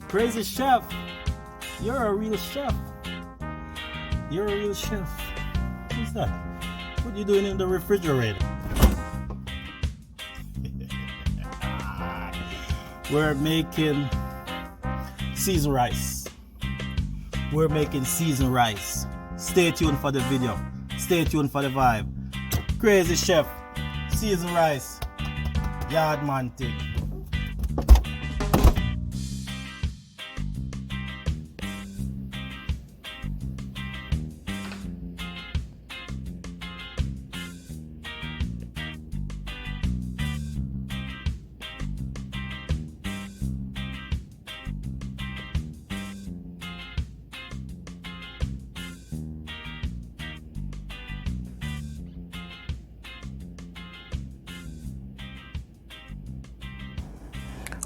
Crazy chef. You're a real chef. You're a real chef. What's that? What are you doing in the refrigerator? We're making seasoned rice. We're making seasoned rice. Stay tuned for the video. Stay tuned for the vibe. Crazy chef. Seasoned rice. Yardman thing.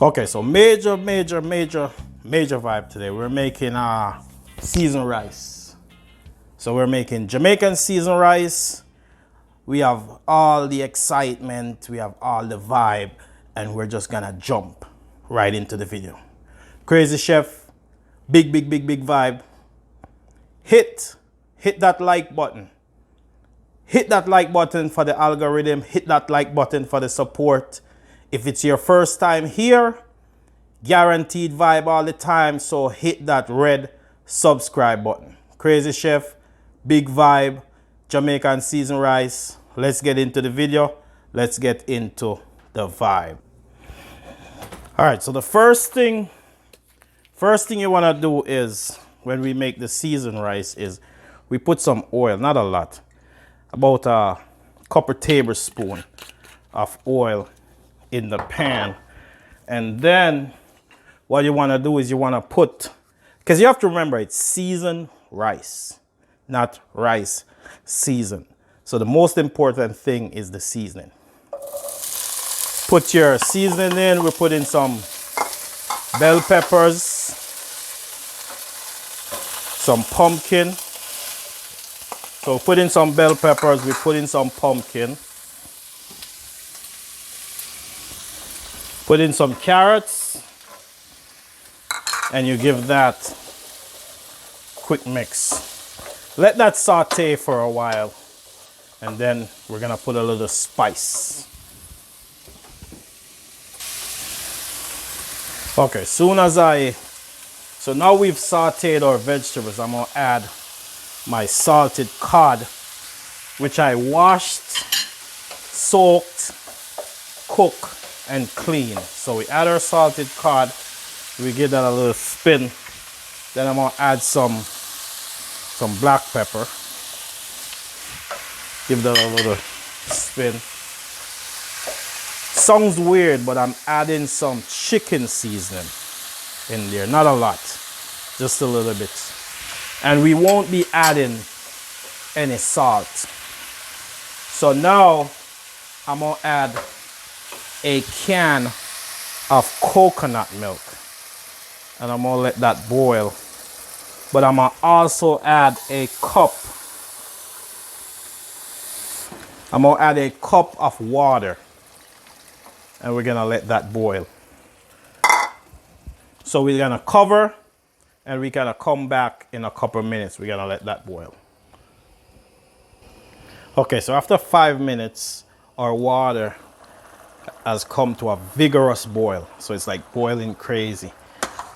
Okay, so major vibe today. We're making seasoned rice. So we're making Jamaican seasoned rice. We have all the excitement, we have all the vibe, and we're just gonna jump right into the video. Crazy chef, big vibe. Hit that like button. Hit that like button for the algorithm. Hit that like button for the support. If it's your first time here, guaranteed vibe all the time, so hit that red subscribe button. Crazy chef, big vibe, Jamaican seasoned rice. Let's get into the video. Let's get into the vibe. All right, so the first thing you want to do is, when we make the seasoned rice, is we put some oil, not a lot, about a couple tablespoons of oil in the pan. And then what you want to do is you want to put, because you have to remember it's seasoned rice, not rice seasoned. So the most important thing is the seasoning. Put your seasoning in. We put in some bell peppers, some pumpkin. So put in some bell peppers, we put in some pumpkin. Put in some carrots, and you give that quick mix. Let that saute for a while, and then we're gonna put a little spice. Okay, so now we've sauteed our vegetables, I'm gonna add my salted cod, which I washed, soaked, cooked, and clean. So we add our salted cod, we give that a little spin. Then I'm gonna add some black pepper. Give that a little spin. Sounds weird, but I'm adding some chicken seasoning in there. Not a lot, just a little bit. And we won't be adding any salt. So now I'm gonna add a can of coconut milk, and I'm gonna let that boil. But I'm gonna also add a cup. I'm gonna add a cup of water, and we're gonna let that boil. So we're gonna cover, and we're gonna come back in a couple of minutes. We're gonna let that boil. Okay, so after 5 minutes, our water has come to a vigorous boil. So it's like boiling crazy.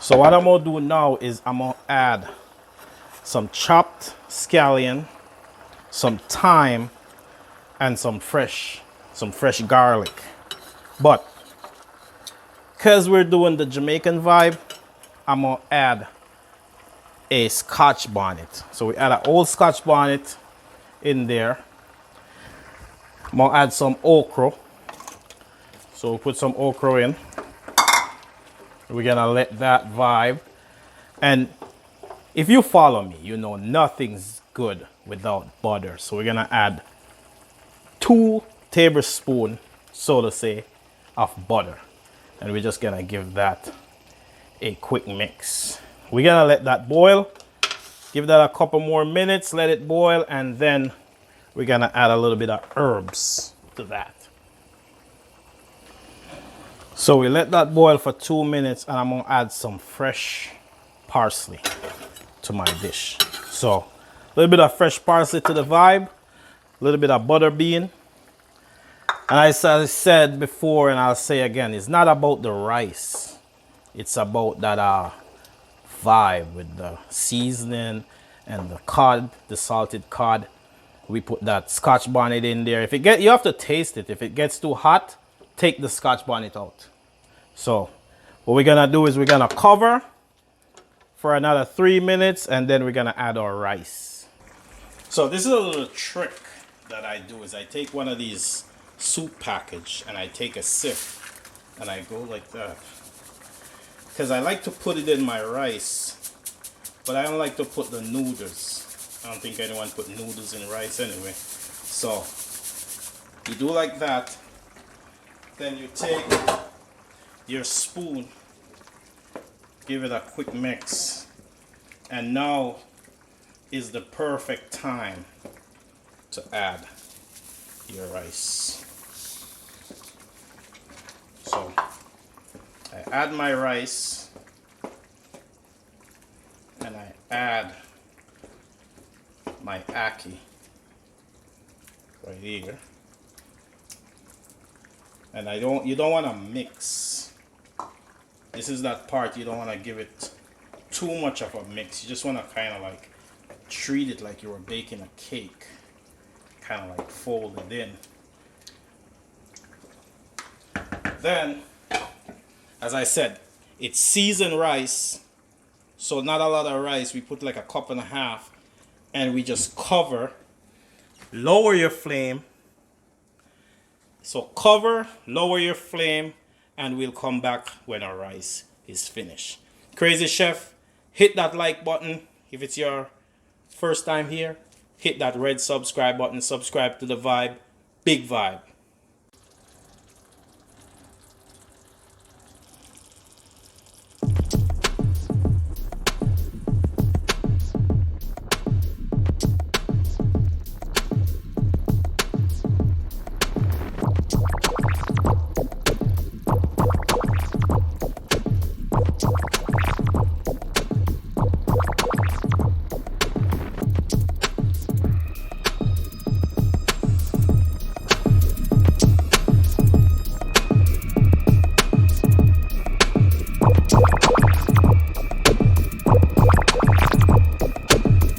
So what I'm gonna do now is I'm gonna add some chopped scallion, some thyme, and some fresh garlic. But because we're doing the Jamaican vibe, I'm gonna add a Scotch bonnet. So we add an old Scotch bonnet in there. I'm gonna add some okra. So we'll put some okra in. We're gonna let that vibe. And if you follow me, you know nothing's good without butter. So we're gonna add 2 tablespoons, so to say, of butter. And we're just gonna give that a quick mix. We're gonna let that boil. Give that a couple more minutes, let it boil, and then we're gonna add a little bit of herbs to that. So we let that boil for 2 minutes, and I'm gonna add some fresh parsley to my dish. So a little bit of fresh parsley to the vibe, a little bit of butter bean. And as I said before, and I'll say again, it's not about the rice. It's about that vibe with the seasoning and the cod, the salted cod. We put that Scotch bonnet in there. If it get, you have to taste it. If it gets too hot, take the Scotch bonnet out. So what we're gonna do is we're gonna cover for another 3 minutes, and then we're gonna add our rice. So this is a little trick that I do is I take one of these soup package and I take a sip and I go like that. Because I like to put it in my rice, but I don't like to put the noodles. I don't think anyone put noodles in rice anyway. So you do like that, then you take your spoon, give it a quick mix, and now is the perfect time to add your rice. So I add my rice and I add my ackee right here. And you don't want to mix. This is that part you don't want to give it too much of a mix. You just want to kind of like treat it like you were baking a cake. Kind of like fold it in. Then, as I said, it's seasoned rice, so not a lot of rice. We put like a cup and a half, and we just cover. Lower your flame. So cover, lower your flame, and we'll come back when our rice is finished. Crazy Chef, hit that like button if it's your first time here. Hit that red subscribe button, subscribe to the vibe. Big vibe.